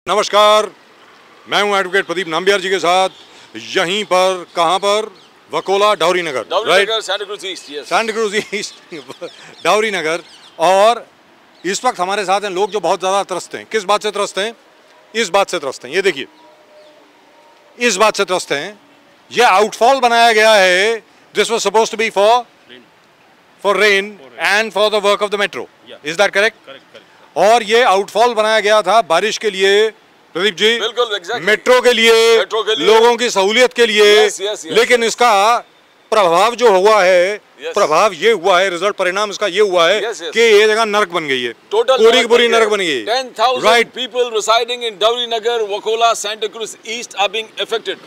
नमस्कार, मैं हूं एडवोकेट प्रदीप नाम्बियार जी के साथ। यहीं पर कहां पर? Vakola Dauri Nagar, right? Santacruz east, yes. Santacruz east Dauri Nagar. और इस वक्त हमारे साथ हैं लोग जो बहुत ज़्यादा त्रस्त हैं। किस बात से त्रस्त हैं? इस बात से त्रस्त हैं, ये देखिए, इस बात से त्रस्त हैं। ये आउटफॉल बनाया गया है। This was supposed to be for rain and for the work of the metro. Is that correct? और ये आउटफॉल बनाया गया था बारिश के लिए, प्रदीप जी, बिल्कुल, exactly. मेट्रो के लिए, लोगों की सहूलियत के लिए। yes. लेकिन इसका प्रभाव जो हुआ है, प्रभाव ये हुआ है, रिजल्ट परिणाम इसका ये हुआ है कि ये जगह नरक बन गई है, पूरी पूरी नरक बन गई है। 10,000 people residing in Dowry Nagar, Wakola, Santa Cruz East are being affected.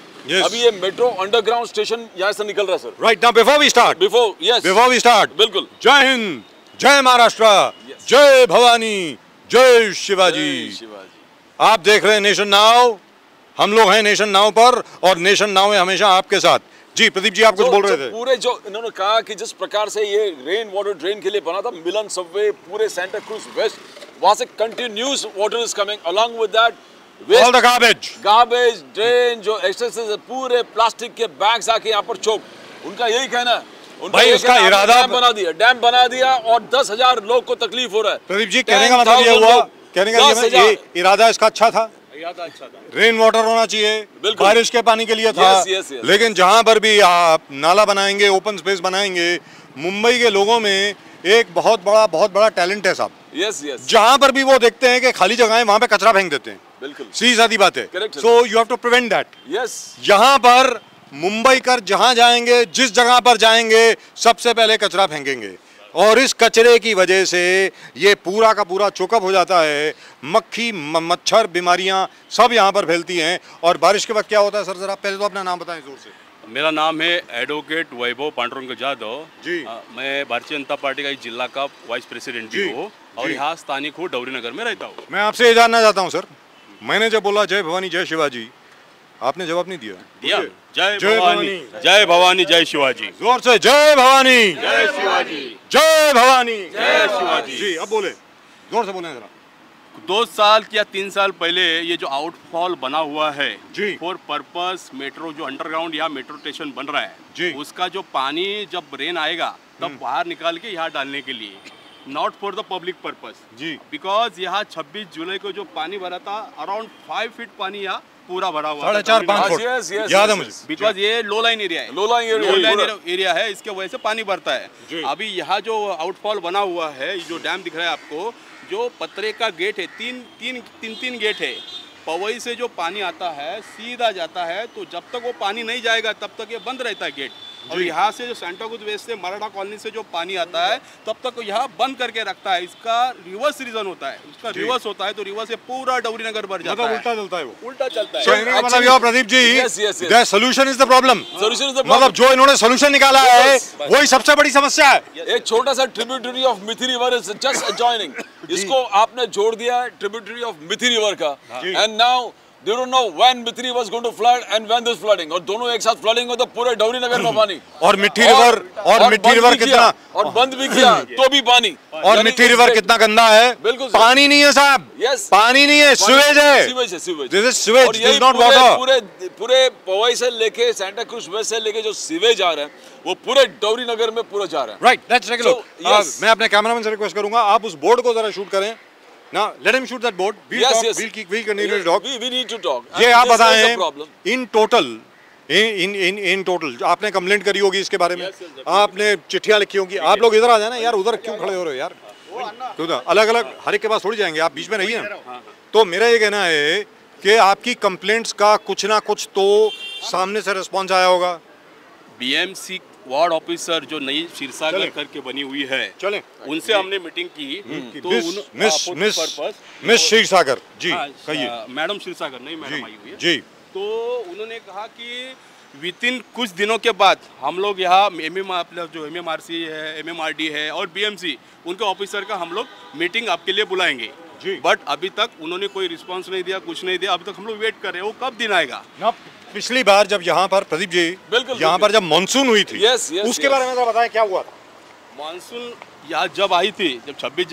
अभी ये मेट्रो अंडरग्राउंड स्टेशन यहाँ से निकल रहा है, sir. Right now before we start, बिल्कुल, जय हिंद, जय महाराष्ट्र, जय भवानी, जय शिवाजी। आप देख रहे हैं नेशन नाउ, हम लोग हैं नेशन नाउ पर, और नेशन नाउ है हमेशा आपके साथ। जी प्रदीप जी, आप कुछ बोल रहे थे। पूरे जो इन्होंने कहा कि जिस प्रकार से ये रेन वाटर ड्रेन के लिए बना था, मिलन सबवे पूरे सेंटा क्रूज वेस्ट, वहां से continuous water is coming along with that all the garbage drain, जो एक्सेसेस, पूरे प्लास्टिक के बैग्स आके यहाँ पर चौक। उनका यही कहना है, भाई उसका इरादा डैम बना दिया और 10,000 लोग को तकलीफ हो रहा है। प्रदीप जी, कहने का मतलब ये हुआ, कहने का ये इरादा इसका अच्छा था, रेन वाटर होना चाहिए, बारिश के पानी के लिए था। लेकिन जहां पर भी आप नाला बनाएंगे, ओपन स्पेस बनाएंगे, मुंबई के लोगों में एक बहुत बड़ा टैलेंट है साहब। जहां पर भी वो देखते हैं कि खाली जगह है, वहां पे कचरा फेंक देते हैं। बिल्कुल सीधी सादी बात है। So you have to prevent that. यहाँ पर मुंबई कर जहां जाएंगे, जिस जगह पर जाएंगे, सबसे पहले कचरा फेंकेंगे, और इस कचरे की वजह से ये पूरा का पूरा चोकअप हो जाता है। मक्खी, मच्छर, बीमारियां सब यहाँ पर फैलती हैं। और बारिश के वक्त क्या होता है? सर जरा पहले तो अपना नाम बताएं जोर से। मेरा नाम है एडवोकेट वैभव पांडुरंग जाधव जी। मैं भारतीय जनता पार्टी का इस जिला का वाइस प्रेसिडेंट भी हूँ और यहाँ स्थानिक हूँ, डौरी नगर में रहता हूँ। मैं आपसे ये जानना चाहता हूँ सर, मैंने जब बोला जय भवानी जय शिवाजी, आपने जवाब नहीं दिया। जय भवानी, जय भवानी, जय शिवाजी। जोर से जय भवानी, जय शिवाजी, जय भवानी, जय शिवाजी। जी अब बोले, जोर से बोले जरा। 2 साल या 3 साल पहले ये जो आउटफॉल बना हुआ है जी, फॉर पर्पस मेट्रो, जो अंडरग्राउंड यहाँ मेट्रो स्टेशन बन रहा है जी, उसका जो पानी जब रेन आएगा तब बाहर निकाल के यहाँ डालने के लिए, not for the public purpose ji. Because यहाँ 26 जुलाई को जो पानी भरा था, अराउंड 5 फीट पानी यहाँ पूरा भरा हुआ, 4.5-5 फुट, याद है मुझे। बिकॉज ये लो लाइन एरिया है, एरिया है, इसके वजह से पानी भरता है। अभी यहाँ जो आउटफॉल बना हुआ है, जो डैम दिख रहा है आपको, जो पतरे का गेट है, तीन गेट है, पवई से जो पानी आता है सीधा जाता है, तो जब तक वो पानी नहीं जाएगा तब तक ये बंद रहता है गेट। और यहाँ से जो सेंटा क्रूज वेस्ट से मराठा कॉलोनी से जो पानी आता है तब तक यहाँ बंद करके रखता है। इसका रिवर्स रीजन होता है, उसका रिवर्स होता है, तो रिवर्स से पूरा डौरी नगर भर जाता है, उल्टा चलता है, वो उल्टा चलता है। मतलब Pradeep ji, the solution is the problem. मतलब जो इन्होंने सॉल्यूशन निकाला है वही सबसे बड़ी समस्या है। एक छोटा सा tributary of Mithi river is just adjoining, इसको आपने जोड़ दिया है ट्रिब्यूटरी ऑफ मिथि रिवर का, and now they don't know when Mithri was going to flood and when this flooding, और दोनों एक साथ फ्लडिंग हो तो पूरे डौरी नगर में पानी, और मिठी रिवर कितना, और बंद भी किया तो भी पानी, और मिठी रिवर कितना गंदा है। बिल्कुल, पानी नहीं है साहब, पानी नहीं है, सीवेज है, this is sewage, this is not water. पूरे पवई से लेके सेंटा क्रूज वेस्ट से लेके जो सीवेज आ रहा है वो पूरे डौरी नगर में पूरा जा रहा है। Right, let's take a look. मैं अपने कैमरामैन से रिक्वेस्ट करूंगा, आप उस बोर्ड को जरा शूट करें। Now let him shoot that board. We'll talk. We'll continue to talk. We need to talk. ये आप बताएं, in total आपने कंप्लेंट करी होगी इसके बारे में, आपने चिट्ठियां लिखी होंगी। आप लोग इधर आ जाए ना यार, उधर क्यों खड़े हो रहे हो यार? क्यों अलग अलग हर एक के पास थोड़ी जाएंगे, आप बीच में रहिए ना। तो मेरा ये कहना है कि आपकी कंप्लेंट्स का कुछ ना कुछ तो सामने से रिस्पॉन्स आया होगा। बीएमसी वार्ड ऑफिसर जो नई क्षीरसागर करके बनी हुई है, उनसे हमने मीटिंग की, तो मिस क्षीरसागर जी, कहिए। मैडम क्षीरसागर नहीं, मैडम आई हुई है जी। तो उन्होंने कहा कि विदिन कुछ दिनों के बाद हम लोग यहाँ जो MMRC है, MMRD है और BMC, उनके ऑफिसर का हम लोग मीटिंग आपके लिए बुलाएंगे। बट अभी तक उन्होंने कोई रिस्पांस नहीं दिया, कुछ नहीं दिया। अभी तक हम लोग वेट कर रहे हैं, वो कब दिन आएगा। पिछली बार जब यहाँ पर प्रदीप जी, यहाँ पर जब मानसून हुई थी, उसके बारे में बताएं क्या हुआ था। मानसून यहाँ जब आई थी, जब 26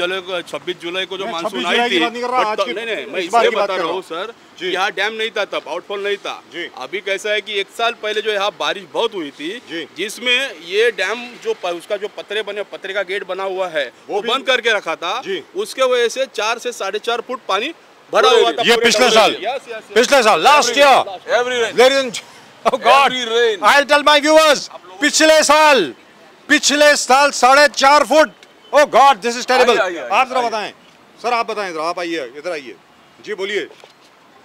जुलाई को जो मानसून आई थी, नहीं मैं इसलिए बता रहा हूँ सर, यहाँ डैम नहीं था तब, आउटफॉल नहीं था। अभी कैसा है कि 1 साल पहले जो यहाँ बारिश बहुत हुई थी, जिसमें ये डैम जो उसका जो पतरे का गेट बना हुआ है वो बंद करके रखा था, उसके वजह से 4 से 4.5 फुट पानी भरा हुआ था। ये पिछले साल last year, oh God, I'll tell my viewers, पिछले साल 4.5 foot. Oh God, this is terrible। आप जरा बताएं सर, आप बताएं जरा, आप आइए, इधर आइए जी, बोलिए,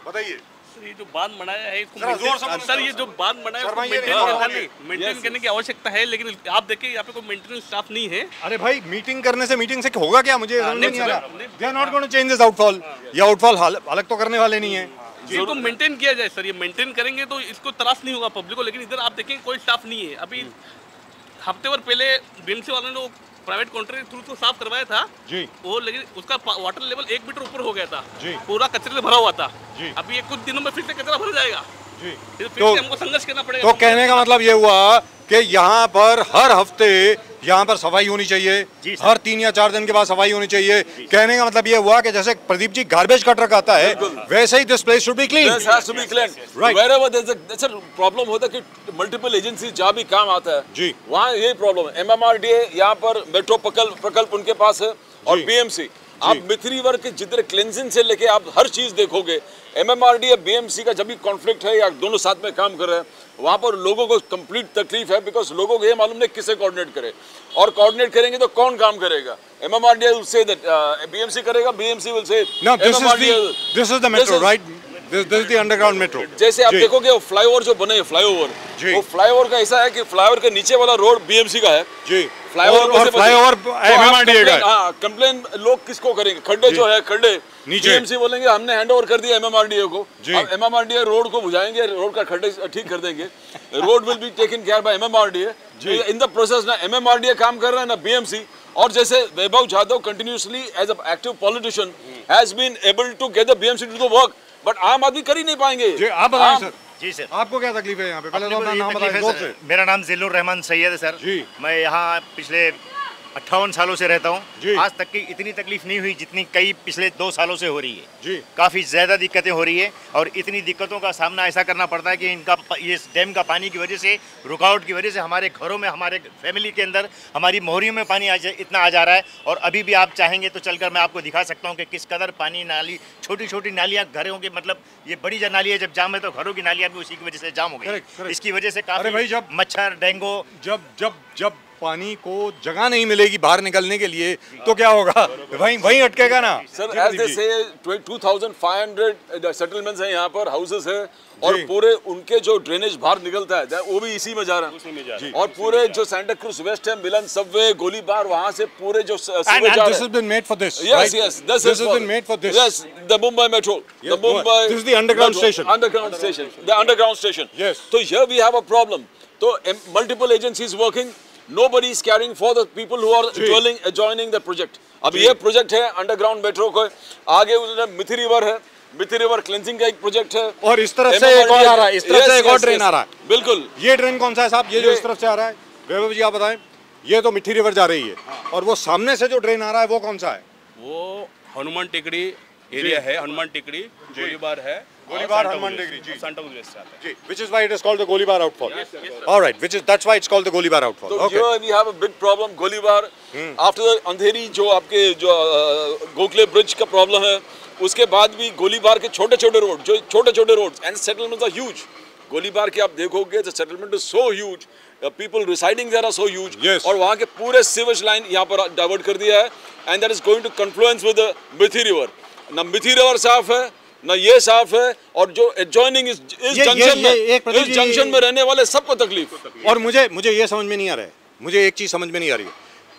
बताइए। ये जो बांध बनाया है इसको सर, ये जो बांध बनाया है मेंटेन करने की आवश्यकता है, लेकिन आप देखिए यहाँ पे कोई मेंटेनेंस स्टाफ नहीं है। अरे भाई, मीटिंग से होगा क्या, मुझे समझ नहीं आ रहा। They are not going to change this outfall। ये आउटफॉल अलग तो करने वाले नहीं है। इसको मेंटेन किया जाए सर, ये मेंटेन करेंगे तो इसको त्रास नहीं होगा पब्लिक को। लेकिन इधर आप देखें कोई स्टाफ नहीं है। अभी हफ्ते भर पहले बीएमसी वालों ने प्राइवेट कॉन्ट्रैक्टर थ्रू तो साफ करवाया था जी, वो लेकिन उसका वाटर लेवल 1 मीटर ऊपर हो गया था जी, पूरा कचरे से भरा हुआ था जी। अभी ये कुछ दिनों में फिर से कचरा भर जाएगा जी, फिर से हमको संघर्ष करना पड़ेगा। तो कहने का मतलब ये हुआ कि यहाँ पर हर हफ्ते यहाँ पर सफाई होनी चाहिए, हर 3 या 4 दिन के बाद सफाई होनी चाहिए। कहने का मतलब ये हुआ कि जैसे प्रदीप जी गार्बेज का ट्रक आता है, वैसे ही this place should be clean. This has to be clean. Right. Wherever there's a problem होता है कि मल्टीपल एजेंसी जहाँ भी काम आता है जी, वहाँ यही प्रॉब्लम है। MMRDA यहाँ पर मेट्रो प्रकल्प उनके पास है और BMC। आप मिथि रिवर के जितने क्लेंजिंग से लेके आप हर चीज देखोगे, MMRDA BMC का जब भी कॉन्फ्लिक्ट है या दोनों साथ में काम कर रहे हैं, वहाँ पर लोगों को कंप्लीट तकलीफ है, बिकॉज लोगों को ये मालूम नहीं किसे कोऑर्डिनेट करे, और कोऑर्डिनेट करेंगे तो कौन काम करेगा। MMRDA will say that BMC करेगा, BMC will say no, this is the metro, right? This is the underground metro। जैसे आप देखोगे वो फ्लाईओवर जो बने, फ्लाईओवर वो फ्लाईओवर का ऐसा है कि फ्लाईओवर के नीचे वाला रोड BMC का है जी, फ्लाईओवर MMRDA का है। हाँ, कंप्लेन लोग किसको करेंगे? खड्डे जो है, खड्डे BMC बोलेंगे हमने हैंडओवर कर दिया MMRDA को, अब MMRDA रोड को बुझाएंगे, रोड का खड्डे ठीक कर देंगे, road will be taken care by MMRDA। In the process ना MMRDA काम कर रहा है ना BMC। और जैसे Vaibhav Jadhav continuously as a active politician has been able to get the BMC to the work, but आम आदमी कर ही नहीं पाएंगे। जी, आप बताएं सर। जी सर, आपको क्या तकलीफ है यहाँ पे? पहले तो अपना नाम बताइए। मेरा नाम जिल्लुर रहमान सैयद है सर जी। मैं यहाँ पिछले 58 सालों से रहता हूँ। आज तक की इतनी तकलीफ नहीं हुई जितनी कई पिछले 2 सालों से हो रही है जी। काफ़ी ज़्यादा दिक्कतें हो रही है और इतनी दिक्कतों का सामना ऐसा करना पड़ता है कि इनका ये डैम का पानी की वजह से, रुकावट की वजह से हमारे घरों में, हमारे फैमिली के अंदर, हमारी मोहरियों में पानी इतना आ जा रहा है। और अभी भी आप चाहेंगे तो चलकर मैं आपको दिखा सकता हूँ कि किस कदर पानी, नाली, छोटी छोटी नालियाँ घरों के, मतलब ये बड़ी नालियाँ जब जाम है तो घरों की नालियाँ भी उसी की वजह से जाम हो गई। इसकी वजह से काफ़ी मच्छर, डेंगू, जब पानी को जगह नहीं मिलेगी बाहर निकलने के लिए तो क्या होगा? वहीं अटकेगा ना सर। एज दे से 2500 सेटलमेंट्स हैं यहाँ पर, हाउसेस है, और पूरे उनके जो ड्रेनेज बाहर निकलता है वो भी इसी में जा रहा है। और पूरे जो सेंटा क्रूज वेस्ट है, मिलन, सबवे, गोलीबार, वहाँ से पूरे जो this has been made for this, yes, yes, this has been made for this, yes, the Mumbai metro, the Mumbai, this is the underground station, the underground station, yes। So here we have a problem। So multiple agencies working, nobody is caring for the people who are adjoining the project। अब ये project है underground metro को, आगे मिथि river है, मिथि river cleansing का एक project है, और इस तरफ से एक और आ रहा है, इस तरफ से एक और ड्रेन आ रहा है। बिल्कुल। ये ड्रेन कौन सा है साहब? ये जो इस तरफ से आ रहा है, वैभव जी आप बताएं। ये तो मिथि रिवर जा रही है, और वो सामने से जो ड्रेन आ रहा है वो कौन सा है? वो हनुमान टेकड़ी एरिया है, हनुमान टेकड़ी, गोलीबार है, गोलीबार हनुमान टेकड़ी जी, सांता क्रूज से आता है, which is why it is called the Golibar outfall। All right, that's why it's called the Golibar outfall। So here we have a big problem, Golibar। After the अंधेरी जो आपके जो गोखले ब्रिज का problem है, उसके बाद भी गोलीबार के छोटे छोटे रोड, जो छोटे छोटे roads and settlements are huge. Golibar के आप देखोगे the settlement is so huge, people residing there are so huge, और वहाँ के पूरे सीवेज लाइन यहाँ पर डाइवर्ट कर दिया है, and that is going to confluence with Mithi river. ना मिथि रिवर साफ है, ना ये साफ है, और जो एडजॉइनिंग इस जंक्शन में रहने वाले सबको तकलीफ। और मुझे ये समझ में नहीं आ रहा है, मुझे एक चीज समझ में नहीं आ रही है,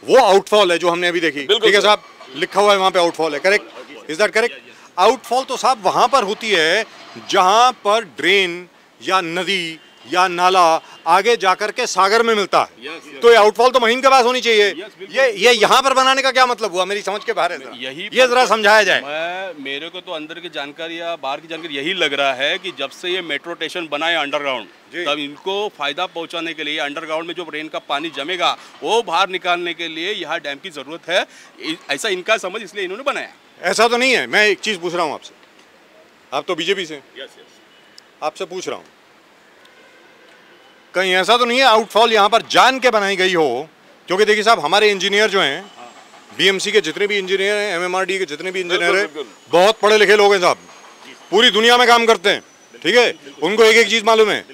वो आउटफॉल है जो हमने अभी देखी, ठीक है साहब, लिखा हुआ है वहाँ पे आउटफॉल है, correct? Is that correct? Outfall तो साहब वहाँ पर होती है जहाँ पर ड्रेन या नदी या नाला आगे जाकर के सागर में मिलता है, तो ये आउटफॉल तो महीन के पास होनी चाहिए। ये यहाँ पर बनाने का क्या मतलब हुआ, मेरी समझ के बाहर है। यही ये जरा समझाया जाए। मेरे को तो अंदर की जानकारी या बाहर की जानकारी यही लग रहा है कि जब से ये मेट्रो स्टेशन बना है अंडरग्राउंड, तब इनको फायदा पहुंचाने के लिए अंडरग्राउंड में जो रेन का पानी जमेगा वो बाहर निकालने के लिए यहाँ डैम की जरूरत है, ऐसा इनका समझ, इसलिए इन्होंने बनाया। ऐसा तो नहीं है। मैं एक चीज पूछ रहा हूँ आपसे, आप तो बीजेपी से, आपसे पूछ रहा हूँ, कहीं ऐसा तो नहीं है आउटफॉल यहाँ पर जान के बनाई गई हो? क्योंकि देखिए साहब, हमारे इंजीनियर जो हैं, बीएमसी के जितने भी इंजीनियर हैं, एमएमआरडी के जितने भी इंजीनियर हैं, बहुत पढ़े लिखे लोग हैं साहब, पूरी दुनिया में काम करते हैं, ठीक है, उनको एक एक चीज मालूम है।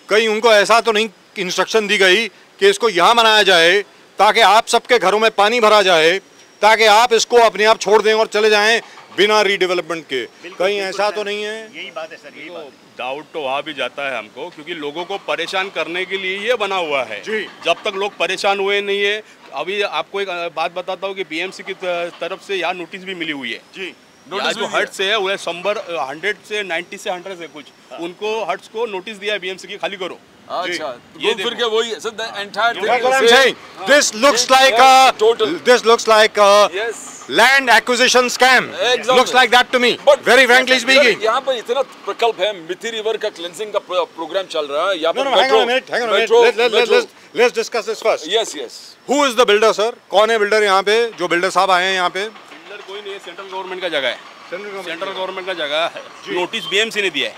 कहीं उनको ऐसा तो नहीं इंस्ट्रक्शन दी गई कि इसको यहाँ बनाया जाए ताकि आप सबके घरों में पानी भरा जाए, ताकि आप इसको अपने आप छोड़ दें और चले जाएं बिना रीडेवलपमेंट के? कहीं ऐसा तो नहीं है? यही बात है सर, यही बात। डाउट तो वहाँ भी जाता है हमको, क्योंकि लोगों को परेशान करने के लिए ये बना हुआ है। जी। जब तक लोग परेशान हुए नहीं है। अभी आपको एक बात बताता हूँ कि बीएमसी की तरफ से यहाँ नोटिस भी मिली हुई है जी। यहाँ जो हट्स है वो 100 से 90 से 100 से कुछ, उनको हट्स को नोटिस दिया है बीएमसी की, खाली करो। अच्छा, ये फिर क्या वही है sir, the entire thing That's what I'm is saying. This looks like a land acquisition scam. Exactly. Looks like that to me. Very frankly speaking. यहाँ पर इतना प्रकल्प है, मिथि रिवर का क्लेंसिंग का प्रोग्राम चल रहा है यहाँ पर। No, hang on a minute. Let's discuss this first. Yes. Who is the builder, sir? कौन है बिल्डर यहाँ पे? जो बिल्डर साहब आए हैं यहाँ पे? बिल्डर कोई नहीं है, सेंट्रल गवर्नमेंट का जगह है। सेंट्रल गवर्नमेंट का जगह है, नोटिस बीएमसी ने दिया है।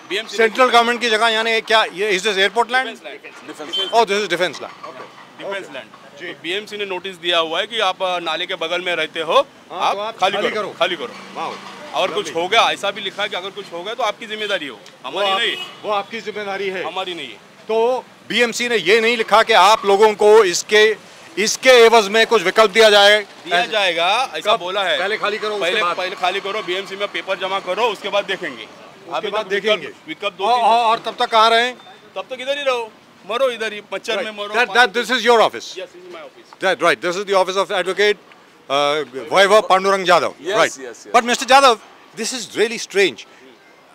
बीएमसी सेंट्रल गवर्नमेंट की जगह, यानी क्या ये is this airport land? Oh, this is defence land. Defence land. BMC ने नोटिस दिया हुआ है कि आप नाले के बगल में रहते हो, आप खाली करो। और कुछ हो गया, ऐसा भी लिखा है कि अगर कुछ हो गया तो आपकी जिम्मेदारी हो, हमारी नहीं। वो आपकी जिम्मेदारी है, हमारी नहीं है। तो बीएमसी ने ये नहीं लिखा कि आप लोगों को इसके एवज में कुछ विकल्प दिया जाएगा, ऐसा बोला है। पहले खाली करो, पहले खाली करो, बीएमसी में पेपर जमा करो, उसके बाद देखेंगे। अभी बात देखेंगे विकल्प और तब तक कहाँ रहे? तब तक इधर ही रहो, मरो इधर ही, मच्छर में मरो। That this is your office. Yes, this is my office. That right. This is the office of Advocate Vaibhav Pandurang Jadhav. Right. Yes. But Mr. Jadhav, this is really strange.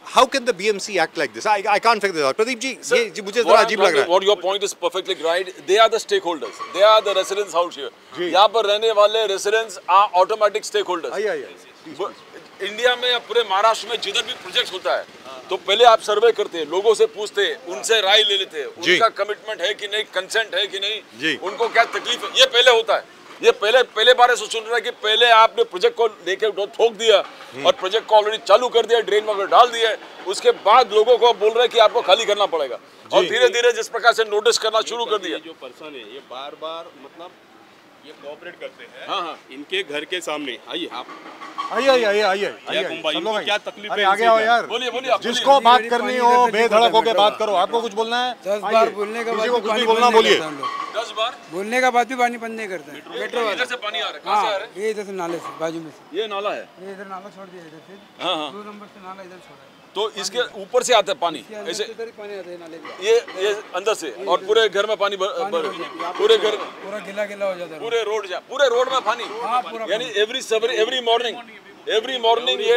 How can the BMC act like this? I can't figure this out. Pradeep ji, ये मुझे ज़रा अजीब लग रहा है. What your point is perfectly right. They are the stakeholders. They are the residents out here. यहाँ पर रहने वाले residents are automatic stakeholders. आइए. इंडिया में या पूरे महाराष्ट्र में जिधर भी प्रोजेक्ट होता है, तो पहले आप सर्वे करते हैं, लोगों से पूछते हैं, उनसे राय ले लेते हैं, उनका कमिटमेंट है कि नहीं, कंसेंट है कि नहीं, उनको क्या तकलीफ है, ये पहले होता है। ये पहले बार ऐसा सुन रहा है कि पहले आपने प्रोजेक्ट को लेके ठोक दिया और प्रोजेक्ट को ऑलरेडी चालू कर दिया, ड्रेन वगैरह डाल दिया, उसके बाद लोगों को बोल रहे हैं कि आपको खाली करना पड़ेगा, और धीरे धीरे जिस प्रकार से नोटिस करना शुरू कर दिया। जो पर्सन है ये बार मतलब ये कोऑपरेट करते हैं। हाँ। इनके घर के सामने आइए आप, आइए। क्या तकलीफ है? आगे आओ यार। बोलिए जिसको बात करनी हो बेधड़क होकर बात करो। आपको कुछ बोलना है? 10 बार बोलने का किसी को कुछ भी बोलना, बोलिए। 10 बार बोलने का बाद भी पानी बंद नहीं करता है। मेट्रो इधर से पानी आ रहा है, कहाँ से आ रहा है? ये इधर से नाले से, बाजू में से। ये नाला है, ये इधर नाला छोड़ दिया इधर से। 2 नंबर से नाला इधर छोड़ा है। तो इसके ऊपर से आता है पानी, ऐसे पानी आता है नाले का। ये अंदर से, और पूरे घर में पानी पूरे घर पूरा गिला हो जाता है, पूरे रोड में पानी। यानी एवरी मॉर्निंग ये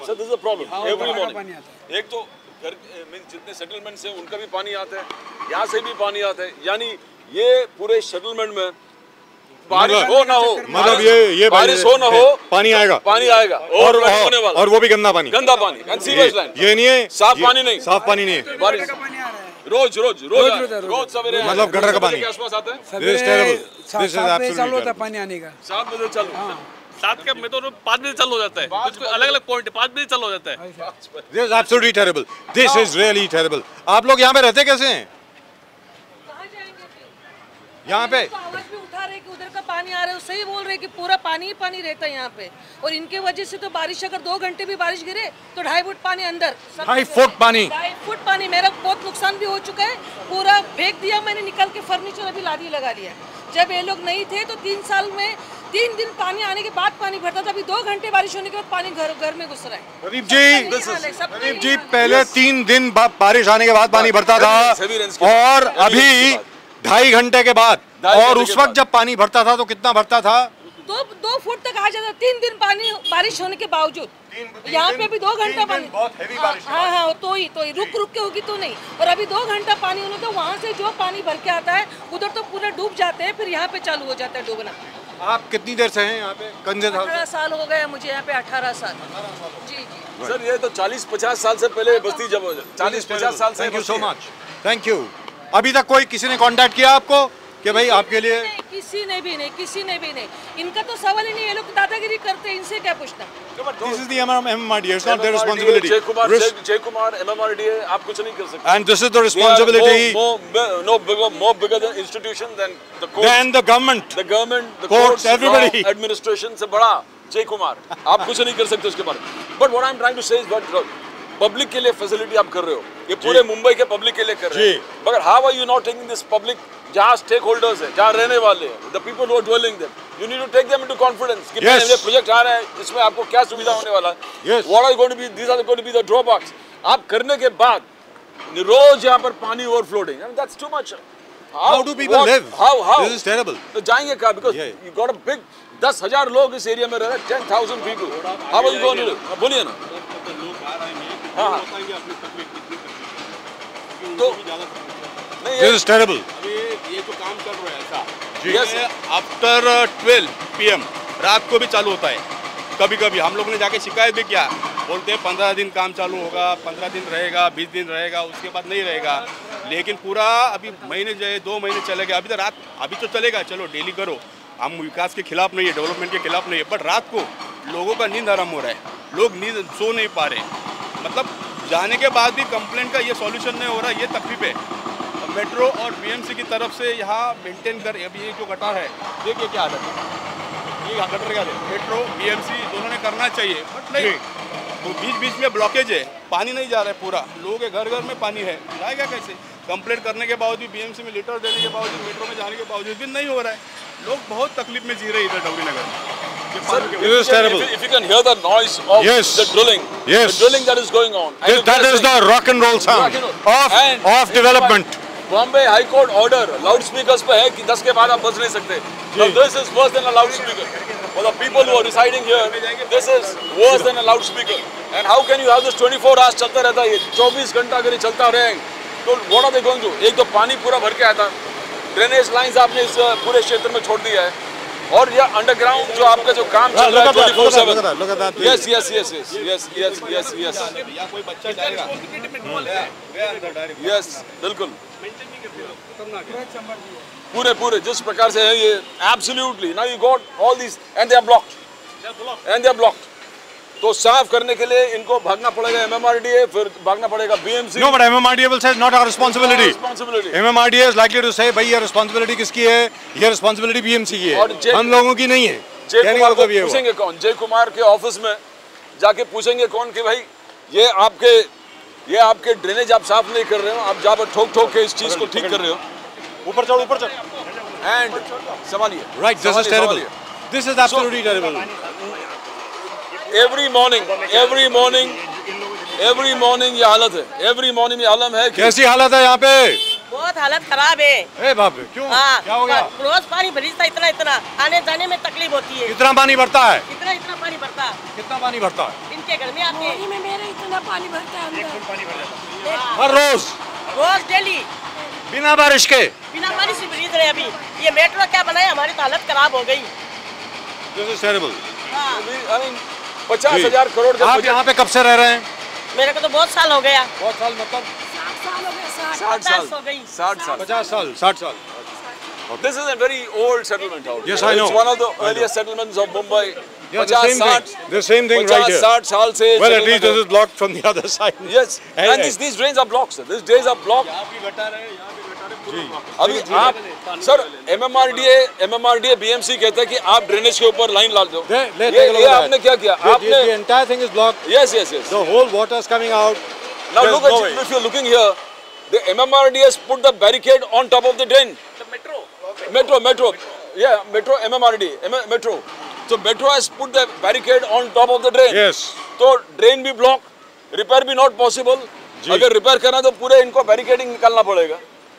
sir, this is a problem. Every morning एक तो घर जितने सेटलमेंट्स हैं उनका भी पानी आता है, यहाँ से भी पानी आता है। यानी ये पूरे सेटलमेंट में बारिश हो ना हो, मतलब ये बारिश हो ना हो, पानी आएगा और वो भी गंदा पानी। ये नहीं है साफ पानी नहीं है। बारिश रोज सवेरे मतलब गटर का पानी के आसपास आता है। 7 बजे चालू होता है पानी आने का। 7 बजे चालू, 7 के में तो 5 बजे चालू हो जाता है। कुछ अलग पॉइंट है, 5 बजे चालू हो जाता है। This is absolutely terrible. This is really terrible. आप लोग यहाँ पे रहते कैसे हैं? यहाँ पे आवाज भी उठा रहे कि उधर का पानी आ रहा है, सही बोल रहे कि पूरा पानी ही पानी रहता है यहाँ पे। और इनके वजह से तो बारिश, अगर 2 घंटे भी बारिश गिरे तो 2.5 फुट पानी अंदर। 2.5 फुट पानी। 2.5 फुट पानी। मेरा बहुत नुकसान भी हो चुका है, पूरा फेंक दिया मैंने, निकल के फर्नीचर अभी लादी लगा लिया। जब ये लोग नहीं थे तो 3 साल में 3 दिन पानी आने के बाद पानी भरता था, अभी 2 घंटे बारिश होने के बाद पानी घर में घुस रहा है। प्रदीप जी पहले 3 दिन बारिश आने के बाद पानी भरता था, और अभी 2.5 घंटे के बाद। और उस वक्त जब पानी भरता था तो कितना भरता था? दो फुट तक आ जाता है 3 दिन पानी बारिश होने के बावजूद। यहाँ पे भी 2 घंटा पानी, बहुत हेवी बारिश। हाँ, तो ही रुक के होगी तो नहीं। और अभी 2 घंटा पानी होने तो वहाँ से जो पानी भर के आता है उधर तो पूरा डूब जाते हैं, फिर यहाँ पे चालू हो जाता है डूबना। आप कितनी देर से हैं यहाँ पे? 18 साल हो गए मुझे यहाँ पे, 18 साल। जी। सर ये तो 40-50 साल से पहले बस्ती, जब 40-50 साल से। Thank you so much, thank you. अभी तक कोई किसी ने कांटेक्ट किया आपको कि भाई आपके लिए? किसी ने भी नहीं। इनका तो सवाल ही नहीं, ये लोग दादागिरी करते हैं, इनसे क्या पूछना। This is the MMRDA, it's not their responsibility. जय कुमार MMRDA, आप कुछ नहीं कर सकते। And this is the responsibility. More bigger than institution than the courts. Than the government. The government, the courts, everybody. Administration से बड़ा जय कुमार, आप कुछ नहीं कर सकते उसके बारे में। But what I'm trying to say is that public के लिए फैसिलिटी आप कर रहे हो, ये पूरे मुंबई के पब्लिक के लिए कर रहे हो, मगर how are you not taking this public जहाँ स्टेक होल्डर्स है, जहाँ रहने वाले हैं, the people who are dwelling them, you need to take them into confidence कि ये प्रोजेक्ट आ रहा है, इसमें आपको क्या सुविधा होने वाला है, what are going to be, these are going to be the drawbacks. आप करने के बाद रोज यहाँ पर पानी overflooding, that's too much. How do people live? How? This is terrible. तो जाएंगे क्या? Because you got a big 10,000 लोग इस एरिया में रह रहे हैं, 10,000 people. How are you going to live? बोलिए ना। हाँ। तो नहीं, This is terrible. ये जो काम चल रहा है ऐसा, ये आफ्टर 12 PM रात को भी चालू होता है। कभी हम लोग ने जाके शिकायत भी किया, बोलते हैं 15 दिन काम चालू होगा, 15 दिन रहेगा, 20 दिन रहेगा, उसके बाद नहीं रहेगा। लेकिन पूरा अभी महीने जो है 2 महीने चले गए, अभी तो चलेगा, चलो डेली करो, हम विकास के खिलाफ नहीं है, डेवलपमेंट के खिलाफ नहीं है, बट रात को लोगों का नींद हराम हो रहा है, लोग नींद सो नहीं पा रहे, मतलब जाने के बाद भी कंप्लेंट का ये सॉल्यूशन नहीं हो रहा, ये तकलीफ है। मेट्रो और BMC की तरफ से यहाँ मेंटेन कर, अभी ये जो गटार है देखिए क्या हालत है, ये गटर का मेट्रो BMC दोनों ने करना चाहिए, बट नहीं, तो बीच में ब्लॉकेज है, पानी नहीं जा रहा है पूरा, लोगों के घर में पानी है, जाएगा कैसे? कंप्लेंट करने के बावजूद, BMC में लेटर देने के बावजूद, मेट्रो में जाने के बावजूद भी नहीं हो रहा है, लोग बहुत तकलीफ में जी रहे हैं इधर डबरी नगर में। This is terrible. If you can hear the noise of the drilling, the drilling that is going on, that is the rock and roll sound of development. Bombay High Court order loudspeakers पे है कि 10 के बाद आप बज नहीं सकते. Now this is worse than a loudspeaker. For the people who are residing here, this is worse than a loudspeaker. And how can you have this 24 hours चलता रहता है, 24 घंटा अगर ये चलता रहे, तो what are they going to do? एक तो पानी पूरा भर के आता, ड्रेनेज लाइंस आपने इस पूरे क्षेत्र में छोड़ दिया है, और ये अंडरग्राउंड जो आपका जो काम चल रहा है 24/7। Yes. या कोई बच्चा जाएगा, Yes, बिल्कुल। पूरे जिस प्रकार से है ये, absolutely. Now you got all these and they are blocked. तो साफ करने के लिए इनको भागना पड़ेगा MMRDA, फिर भागना पड़ेगा BMC. No, but MMRDA will say it's not our responsibility. MMRDA is likely to say भाई ये responsibility किसकी है? ये responsibility BMC की है, हम लोगों की नहीं है। जय कुमार को पूछेंगे कौन? जय कुमार के ऑफिस में जाके पूछेंगे कौन कि भाई ये आपके ड्रेनेज आप साफ नहीं कर रहे हो, आप जहाँ पर ठोक के इस चीज को ठीक कर रहे हो, ऊपर चढ़ and संभालिए। Right, this is terrible. This is absolutely terrible. Every morning ये हालत है, every morning ये हालत है। कैसी हालत है यहाँ पे? बहुत हालत खराब है। ए बाप रे, क्यों? क्या हो गया? रोज पानी भरता, इतना आने जाने में तकलीफ होती है। कितना पानी भरता है? इतना पानी भरता है। कितना पानी भरता है? इनके घर में आते हैं, में मेरे इतना पानी भरता है, 1 फुट पानी भर जाता है हर रोज डेली, बिना बारिश के, बिना बारिश से भीग रहे। अभी ये मेट्रो क्या बनाए, हमारी तो हालत खराब हो गई। This is terrible. 50,000 करोड़ का। आप यहाँ पे कब से रह रहे हैं? मेरे को तो बहुत साल हो गया। बहुत साल मतलब 60 साल हो गए। 60 साल हो गई। 60 साल, 50 साल, 60 साल। This is a very old settlement out here. Yes, I know. It's one of the earliest settlements of Mumbai. Yeah, the same thing right here. 50-60 साल से। Well, at least this is blocked from the other side. Yes, and these drains are blocked, sir. These drains are blocked. यहाँ भी गटार है, यहाँ भी गटार है। अभी आप सर MMRDA BMC कहते हैं कि आप ड्रेनेज के ऊपर लाइन ला दो। ये आपने क्या किया? आपने The entire thing is blocked. Yes. The whole water is coming out. Now look at it. If you're looking here, the MMRDA has put the barricade on top of the drain. Metro. Yeah, Metro MMRDA. Metro. So Metro has put the barricade on top of the drain. Yes. तो drain भी block, repair भी not possible. अगर repair करना तो पूरे इनको barricading निकालना पड़ेगा.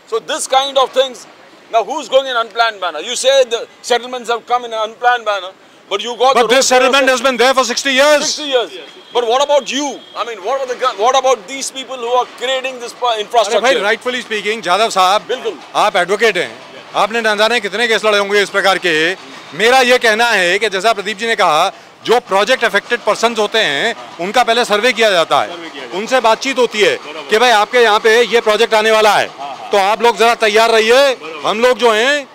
So this kind of things. Now who's going in unplanned manner? You say the settlements have come in an unplanned manner. But you got. But this settlement has been there for 60 years. 60 years. But what about you? I mean, what about these people who are creating this infrastructure? अरे भाई, rightfully speaking, Jadav साहब, बिल्कुल, आप advocate हैं, आपने न जाने कितने केस लड़े होंगे इस प्रकार के। मेरा ये कहना है कि जैसा प्रदीप जी ने कहा, जो प्रोजेक्ट अफेक्टेड पर्सन्स होते हैं उनका पहले सर्वे किया जाता है, उनसे बातचीत होती है कि भाई आपके यहाँ पे ये प्रोजेक्ट आने वाला है, तो आप लोग जरा तैयार रहिए, हम लोग जो हैं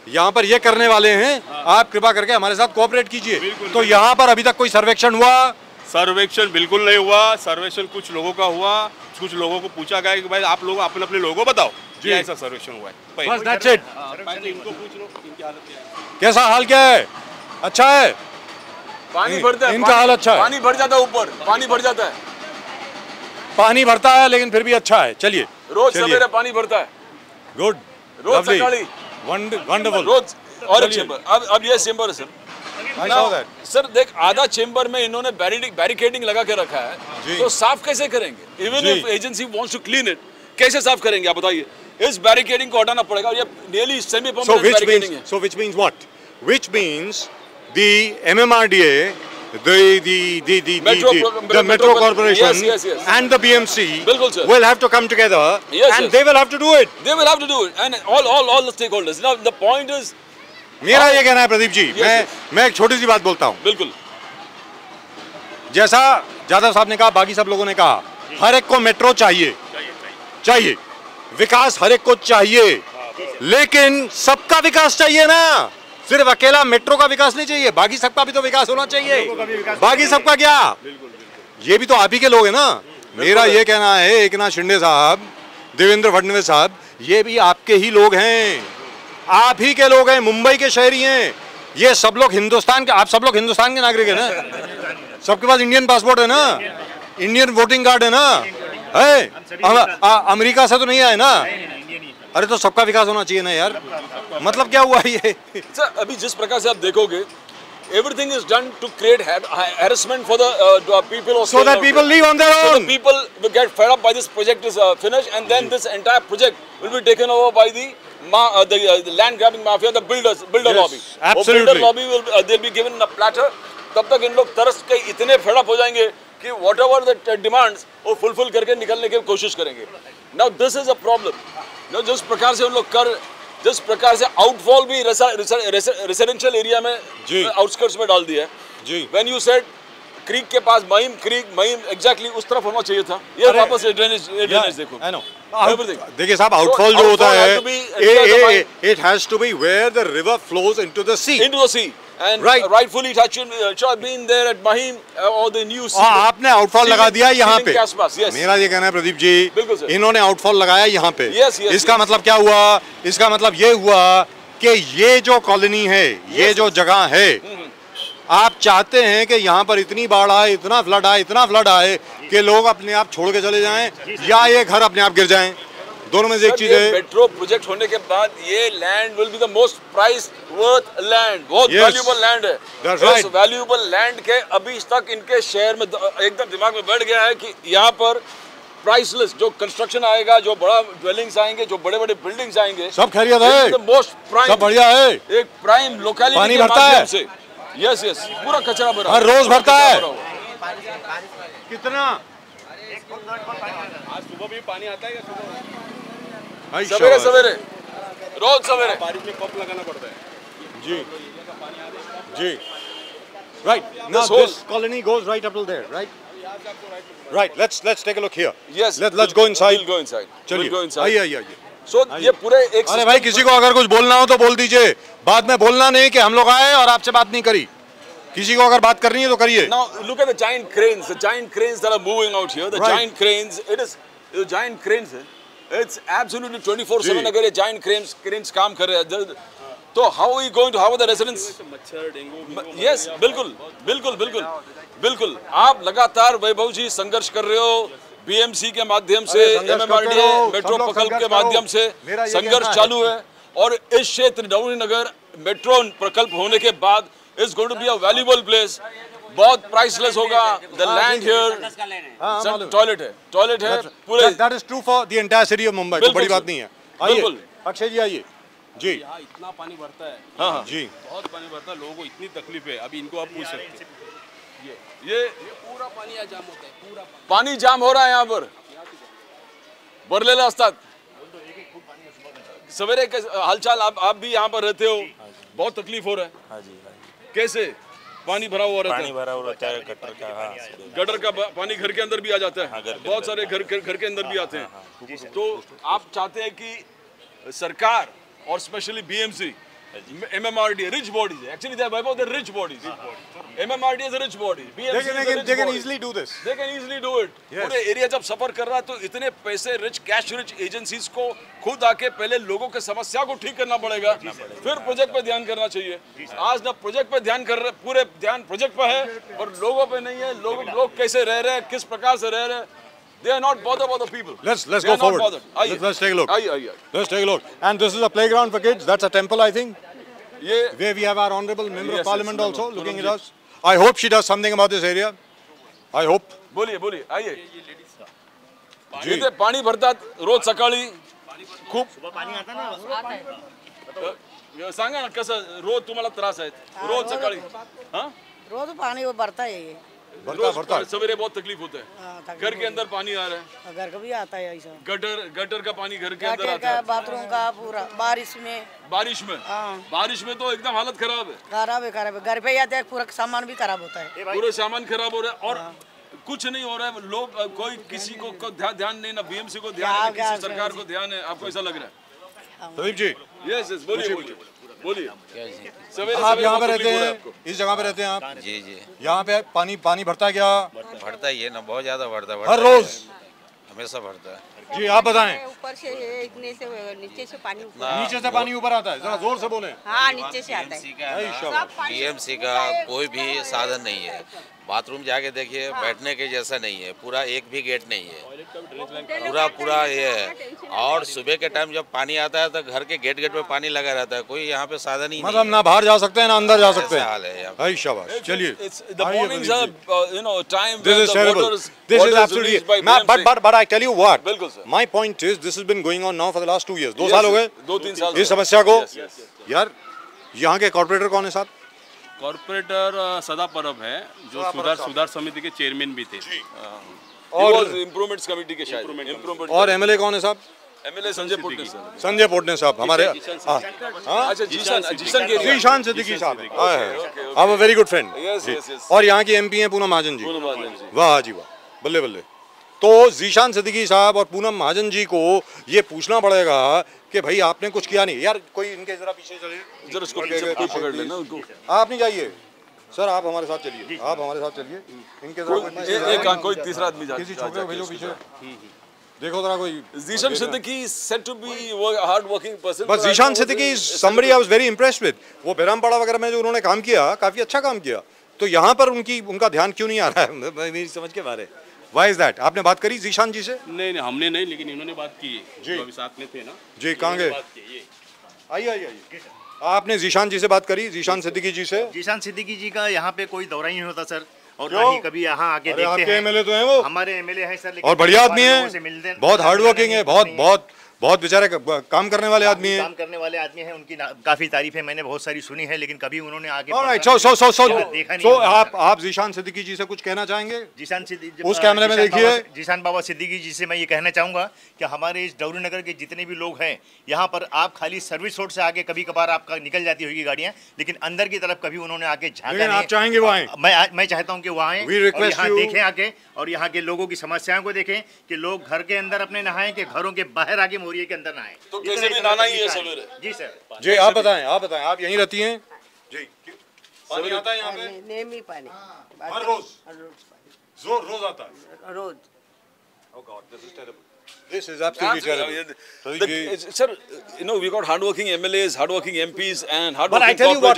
यहाँ पर ये करने वाले हैं, आप कृपा करके हमारे साथ कोऑपरेट कीजिए। तो यहाँ पर अभी तक कोई सर्वेक्षण हुआ? सर्वेक्षण बिल्कुल नहीं हुआ। सर्वेक्षण कुछ लोगों का हुआ, कुछ लोगों को पूछा गया कि भाई आप लोग अपने अपने लोगों को बताओ जी, ऐसा सर्वेक्षण हुआ है। बस that's it। इनको पूछ लो इनकी हालत क्या है। कैसा हाल क्या है? अच्छा है? पानी भरता है, इनका हाल अच्छा है, पानी भर जाता है, ऊपर पानी भर जाता है, पानी भरता है लेकिन फिर भी अच्छा है। चलिए, रोज सवेरे पानी भरता है। गुड, रोज सकाळी, वंडरफुल, रोज। और एक चेंबर, अब ये चेंबर है sir. I saw that। Sir देख, आधा चेंबर में इन्होंने बैरिकेडिंग लगा के रखा है, तो साफ कैसे करेंगे? Even if agency wants to clean it, कैसे साफ करेंगे आप बताइए? इस बैरिकेडिंग को हटाना पड़ेगा, और ये नियरली सेमी परमानेंट बैरिकेडिंग है। So which means what? Which means the MMRDA, the Metro Corporation and the BMC will have to come together and they will have to do it. They will have to do it, and all the stakeholders. Now the point is, मेरा ये कहना है प्रदीप जी, मैं एक छोटी सी बात बोलता हूँ। बिल्कुल, जैसा जादव साहब ने कहा, बाकी सब लोगों ने कहा, हर एक को मेट्रो चाहिए, विकास हर एक को चाहिए, लेकिन सबका विकास चाहिए ना। सिर्फ अकेला मेट्रो का विकास नहीं चाहिए, बाकी सबका भी तो विकास होना चाहिए। बाकी सबका क्या? ये भी तो आप ही के लोग हैं ना। मेरा ये कहना है, एकनाथ शिंदे साहब, देवेंद्र फडणवीस साहब, ये भी आपके ही लोग हैं, आप ही के लोग हैं, मुंबई के शहरी हैं। ये सब लोग हिंदुस्तान के, आप सब लोग हिंदुस्तान के नागरिक है ना, सबके पास इंडियन पासपोर्ट है ना, इंडियन वोटिंग कार्ड है ना, है अमेरिका से तो नहीं आए ना। अरे तो सबका विकास होना चाहिए ना यार, मतलब क्या हुआ ये? सर अभी जिस प्रकार से आप देखोगे, everything is done to create harassment for the people of so that people leave on their own. So the people will get fed up by this project is finished, and then this entire project will be taken over by the land grabbing mafia, the builder lobby. Absolutely. Builder lobby will they'll be given a platter. तब तक इन लोग तरस के इतने fed up हो जाएंगे कि whatever the demands वो fulfill करके निकलने की कोशिश करेंगे। Now this is a problem. Now जिस प्रकार से उन लोग जिस प्रकार से आउटफॉल भी रेसिडेंशियल एरिया में आउटस्कर्ट्स में डाल दिया है। When you said क्रीक के पास महिम एग्जैक्टली उस तरफ होना चाहिए था। ये वापस से ड्रेनेज देखो। देखिए साहब, आउटफॉल जो होता है, it has to be where the river flows into the sea. And rightfully it should have been there at Mahim or the new sea. आपने आउटफॉल लगा दिया यहाँ पे। Yes. मेरा ये कहना है प्रदीप जी, इन्होंने आउटफॉल लगाया यहाँ पे। Yes. इसका मतलब क्या हुआ? इसका मतलब ये हुआ कि ये जो कॉलोनी है, ये जो जगह है, आप चाहते हैं कि यहाँ पर इतनी बाढ़ आए, इतना फ्लड आए कि लोग अपने आप छोड़ के चले जाएं, या ये घर अपने आप गिर जाएं। दोनों में से एक चीज है। मेट्रो प्रोजेक्ट होने के बाद ये land will be the most price worth land, बहुत वैल्यूएबल लैंड है। इस वैल्यूएबल लैंड के अभी तक इनके शहर में एकदम दिमाग में बैठ गया है कि यहाँ पर प्राइसलेस जो कंस्ट्रक्शन आएगा, जो बड़ा ड्वेलिंग्स आएंगे, जो बड़े बड़े बिल्डिंग्स आएंगे, सब खैरियत है, मोस्ट प्राइम, सब बढ़िया है। एक प्राइम लोकेलिटी पानी भरता है से। यस पूरा कचरा भरा, हर रोज भरता है। कितना? आज सुबह भी पानी आता है या सवेरे रोज सवेरे बारिश में पंप लगाना पड़ता है। जी right now this colony goes right up till there, right, let's take a look here. Yes, let's go inside. We'll go inside. चलिए आइए। So ये पूरे एक, अरे भाई किसी को अगर कुछ बोलना हो तो बोल दीजिए, बाद में बोलना नहीं कि हम लोग आए और आपसे बात नहीं करी। किसी को अगर बात करनी है तो करिए। Now look at the giant cranes that are moving out here. The giant cranes, the giant cranes. It's absolutely 24/7 अगर ये giant cranes काम कर रहे हैं, तो how are we going to, how are the residents? मच्छर, डेंगू। Yes, बिल्कुल। आप लगातार वैभव जी संघर्ष कर रहे हो, बीएमसी के माध्यम से, एमएमआरडीए मेट्रो प्रकल्प के माध्यम से संघर्ष चालू है, और इस क्षेत्र डौरी नगर मेट्रो प्रकल्प होने के बाद is going to be a valuable place, बहुत प्राइसलेस होगा। द लैंड हियर, टॉयलेट है पूरे। That is true for the entire city of Mumbai, तो बड़ी बात नहीं है। आइए अक्षय जी, आइए। जी। यहाँ इतना पानी भरता है। हाँ जी, बहुत पानी भरता है, लोगों को इतनी तकलीफ है। अभी इनको आप पूछ सकते हैं। ये पूरा पानी यहाँ जाम होता है, पूरा पानी जाम हो रहा है यहाँ पर भरलेला असतात। सवेरे हालचाल, आप भी यहाँ पर रहते हो, बहुत तकलीफ हो रहा है। हाँ जी, हाँ जी। कैसे पानी भरा हुआ रहता है? पानी भरा हुआ रहता है गटर का। हाँ, गटर का पानी घर के अंदर भी आ जाता है। हाँ, घर के बहुत सारे घर के अंदर भी आते हैं। तो आप चाहते हैं कि सरकार और specially BMC, MMRDA, rich bodies. Actually, they are above the rich bodies. MMRDA is a rich body. BMC is a rich they can body. easily do this. They can easily do it. पूरे area जब सफर कर रहा है तो इतने पैसे cash rich agencies को खुद आके पहले लोगों के समस्या को ठीक करना पड़ेगा, फिर प्रोजेक्ट पे ध्यान करना चाहिए। आज ना प्रोजेक्ट पे ध्यान कर रहे, पूरे ध्यान प्रोजेक्ट पे है और लोगों पे नहीं है। लोग कैसे रह रहे हैं, किस प्रकार से रह रहे हैं, they are not bothered about the people. Let's They go are not forward. bothered. आइए, Let's take a look. आइए। Let's take a look. And this is a playground for kids. That's a temple, I think, ये where we have our honorable member Yes, of parliament yes, also no, looking at no, us. I hope she does something about this area. I hope. बोलिए आइए। इथे पाणी भरतात रोज सकाळी खूप। सांगा ना कसं रोज तुम्हाला त्रास आहेत रोज सकाळी? हाँ रोज पानी वो भरता है ये। भरता सवेरे बहुत तकलीफ होता है। हाँ, घर के अंदर पानी आ रहा है, घर का भी आता है ऐसा। गटर का पानी घर के अंदर गटर आता का, है, बाथरूम का, पूरा बारिश में। बारिश में तो एकदम हालत खराब है। खराब है। घर पे आते हैं पूरा सामान भी खराब होता है। पूरे सामान खराब हो रहा है और कुछ नहीं हो रहा है। लोग कोई किसी को ध्यान नहीं, ना बीएमसी को ध्यान है, किसी सरकार को ध्यान है। आपको ऐसा लग रहा है? प्रदीप जी, यस बोलिए। आप यहाँ पे रहते हैं, इस जगह पे रहते हैं आप? जी जी। यहाँ पे पानी भरता है क्या? भरता ही है ना, बहुत ज्यादा भरता है। हर रोज हमेशा भरता है। जी, आप बताएं। ऊपर से इतने से नीचे से पानी नीचे से पानी ऊपर आता है, जरा जोर से बोले। हाँ, नीचे से आता है। बीएमसी का कोई भी साधन नहीं है। बाथरूम जाके देखिए, बैठने के जैसा नहीं है। पूरा एक भी गेट नहीं है, पूरा ये है। और सुबह के टाइम जब पानी आता है तो घर के गेट पे पानी लगा रहता है। कोई यहाँ पे साधन ही मतलब ना बाहर जा सकते हैं ना अंदर जा सकते हैं। हाल है। शाबाश, चलिए। The mornings are, time This is terrible. This is absolutely. But I tell you what. बिल्कुल sir. My point is, this has been going on now for the last 2 years. 2 साल हो गए 2-3 साल इस समस्या को। यार, यहाँ के कॉर्पोरेटर कौन है साहब? कॉर्पोरेटर सदा परब है, जो सुधार समिति के चेयरमैन भी थे। और इम्प्रूवमेंट्स कमेटी के शायद। और एमएलए कौन है साहब? MLA Sanjay Potne sir. संजय पोटने साहब हमारे। अच्छा, जीशान सिद्दीकी साहब हैं। I'm a very good friend। और यहाँ की एमपी हैं पूनम महाजन जी। वाह जी वाह, बल्ले बल्ले। तो जीशान सिद्दीकी साहब और पूनम महाजन जी को ये पूछना पड़ेगा कि भाई आपने कुछ किया नहीं। यार कोई इनके जरा पीछे चलिए, जरा इसको कोई पकड़ लेना उनको। आप नहीं जाइए सर, आप हमारे साथ चलिए, आप हमारे साथ चलिए। इनके जरा कोई तीसरा आदमी किसी छोटे को भेजो पीछे, देखो जरा कोई। Zeeshan Siddiqui is said to be a hard working person। बस Zeeshan Siddiqui is somebody I was very impressed with। वो बेरामपाड़ा वगैरह में जो उन्होंने काम किया, काफी अच्छा काम किया। तो यहाँ पर उनका ध्यान क्यों नहीं आ रहा है मेरी समझ के बारे? Why is that? आपने बात करी जीशान जी से? नहीं, हमने नहीं, लेकिन इन्होंने बात की जी। अभी साथ में थे ना जी। कहाँ गए? आइए। आपने जीशान जी से बात करी, जीशान सिद्दीकी जी से? जीशान सिद्दीकी जी का यहाँ पे कोई दौरा ही नहीं होता सर, और ना ही कभी यहाँ आके देखते हैं। एमएलए तो हैं वो, हमारे एमएलए हैं सर, और बढ़िया आदमी है, बहुत हार्ड वर्किंग है, बहुत बेचारे काम करने वाले आदमी हैं। काम करने वाले आदमी हैं, उनकी काफी तारीफें मैंने बहुत सारी सुनी है, लेकिन कभी उन्होंने आगे आप जीशान सिद्दीकी जी से कुछ कहना चाहेंगे? जीशान सिद्दीकी, उस कैमरे में देखिए, जीशान बाबा सिद्दीकी जी से मैं ये कहना चाहूंगा कि हमारे इस डौरी नगर के जितने भी लोग हैं, यहाँ पर आप खाली सर्विस रोड से आगे कभी कभार आपका निकल जाती होगी गाड़ियाँ, लेकिन अंदर की तरफ कभी उन्होंने आके झांका नहीं। आप चाहेंगे वो आए? मैं चाहता हूँ कि वो आए, यहाँ देखें आके, और यहाँ के लोगों की समस्याओं को देखें कि लोग घर के अंदर अपने नहाएं कि घरों के बाहर आके मोरिये के अंदर नहाएं। तो कैसे भी नहाना ही है सवेरे। जी सर। जी आप बताएं, आप यहीं रहती हैं जी? पानी आता है यहाँ पे? नेमी पानी हर रोज आता है? रोज। Oh God, this is terrible. This is absolutely terrible. Sir, we got hardworking MLAs, hardworking MPs, and hardworking. But I tell you what,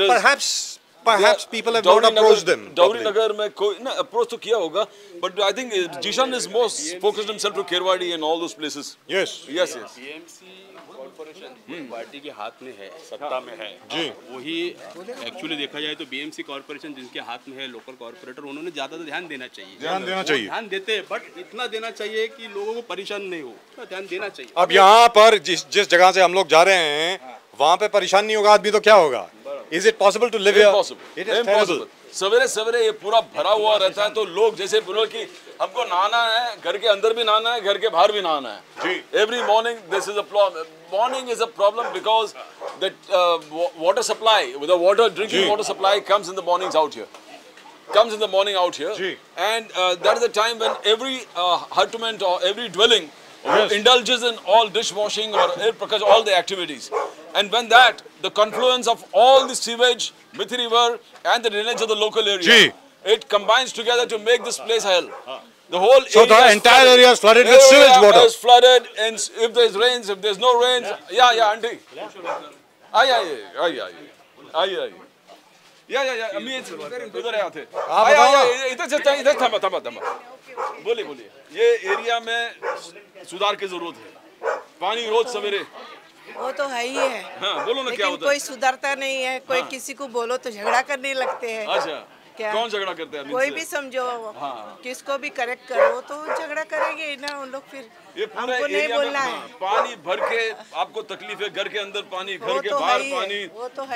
perhaps people have not approached them. Dowry Nagar में कोई ना approach तो किया होगा, but I think Jishan is most focused himself to Kherwadi and all those places. Yes. BMC corporation party के हाथ में है, सत्ता में है जी। वही एक्चुअली देखा जाए तो बीएमसी कॉर्पोरेशन जिनके हाथ में है, लोकल कॉर्पोरेटर, उन्होंने ज्यादा ध्यान देना चाहिए। ध्यान देते हैं, बट इतना देना चाहिए कि लोगों को परेशान नहीं हो, ध्यान देना चाहिए। अब यहाँ पर जिस जगह से हम लोग जा रहे हैं वहाँ पे परेशान नहीं होगा आदमी तो क्या होगा? Is it possible to live here? It is terrible. सवेरे सवेरे ये पूरा भरा हुआ रहता है तो लोग जैसे बोलो कि हमको नहाना है, घर के अंदर भी नहाना है, घर के बाहर भी नहाना है जी। Every morning this is a problem. Morning is a problem because the water supply, the water drinking water supply comes in the mornings out here. Comes in the morning out here, and that is the time when every hutment or every dwelling indulges in all dishwashing or all the activities. And when that, the confluence of all the sewage, Mithi River and the drainage of the local area, it combines together to make this place hell. The whole the entire area is flooded with sewage water. Is flooded, and if there is rains, if there is no rains, auntie. अम्मी इधर आए थे। इधर थमा। बोलिए। ये area में सुधार की जरूरत है। पानी रोज सवेरे। वो तो है ही है। हाँ, बोलो ना क्या होता है? कोई सुधरता नहीं है, कोई किसी को बोलो तो झगड़ा करने लगते हैं। अच्छा, कौन झगड़ा करते हैं? कोई भी समझो, किसको भी करेक्ट करो तो झगड़ा करेंगे ना उन लोग। फिर हमको नहीं बोलना है। पानी भर के आपको तकलीफ है, घर के अंदर पानी, घर के बाहर पानी,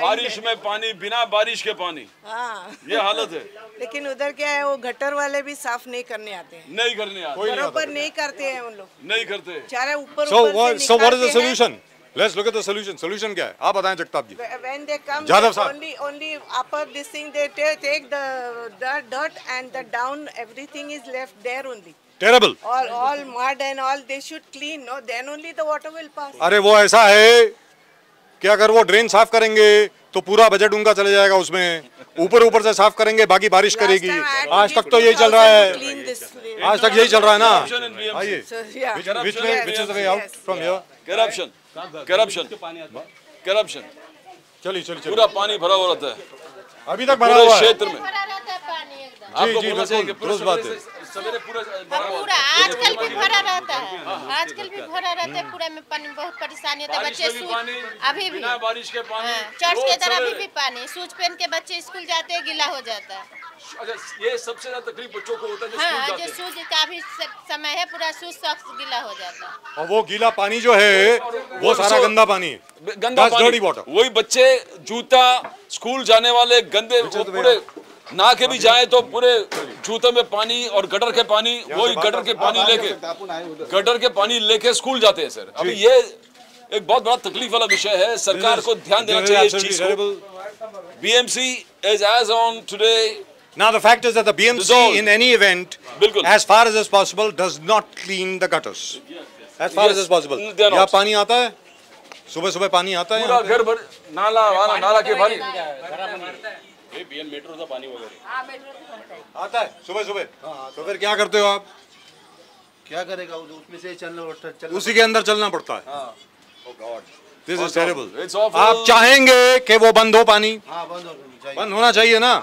बारिश में पानी, बिना बारिश के पानी। ये हालत है। लेकिन उधर क्या है, वो गटर वाले भी साफ नहीं करने आते हैं। नहीं करने आते, बराबर नहीं करते हैं उन लोग। नहीं करते। चाहे ऊपर So what is the solution? Let's look at the solution. Solution क्या है? आप बताएं जगताप जी। When they come, only upper this thing they take the dirt and the down everything is left there only. Terrible. All mud and all they should clean. No, then only the water will pass. अरे वो ऐसा है कि अगर वो drain साफ करेंगे तो पूरा बजट उनका चले जाएगा उसमें। ऊपर से साफ करेंगे, बाकी बारिश करेगी। आज तक तो यही चल रहा है। आज तक यही चल रहा है ना। आइए। Which is the way out from here? Corruption. चलिए। पूरा पानी भरा हुआ रहता है। अभी तक भरा हुआ है क्षेत्र में। जी बिल्कुल बात है। पूरा आजकल भी भरा रहता है। पूरा में पानी बहुत परेशानी होता है। बच्चे अभी भी बारिश के पानी, चर्च के तरफ अभी भी पानी, शूज पहन के बच्चे स्कूल जाते हैं, गीला हो जाता है। अच्छा, ये सबसे ज्यादा तकलीफ बच्चों को होता है जो शूज का भी समय है, पूरा शूज सॉक्स गीला हो जाता है। और वो गीला पानी जो है वो सारा गंदा पानी है। गंदा पानी, वही बच्चे जूता, स्कूल जाने वाले गंदे, पूरे नहा के भी जाए तो पूरे जूते में पानी और गटर के पानी, वही गटर के पानी लेके स्कूल जाते हैं सर। अभी ये एक बहुत बड़ा तकलीफ वाला विषय है। सरकार को ध्यान देना चाहिए इस चीज को। BMC is as on today. Now the fact is that the BMC in any event, as far as is possible, does not clean the gutters. As far as is possible. यहाँ पानी आता है, सुबह पानी आता है। पूरा घर भर नाला के पानी। मेट्रो का पानी वगैरह आता है सुबह। तो फिर क्या करते हो आप? क्या करेगा? उसमें से चलना, उसी के अंदर चलना पड़ता है। Oh God, this is terrible. आप चाहेंगे कि वो बंद हो पानी? बंद होना चाहिए ना?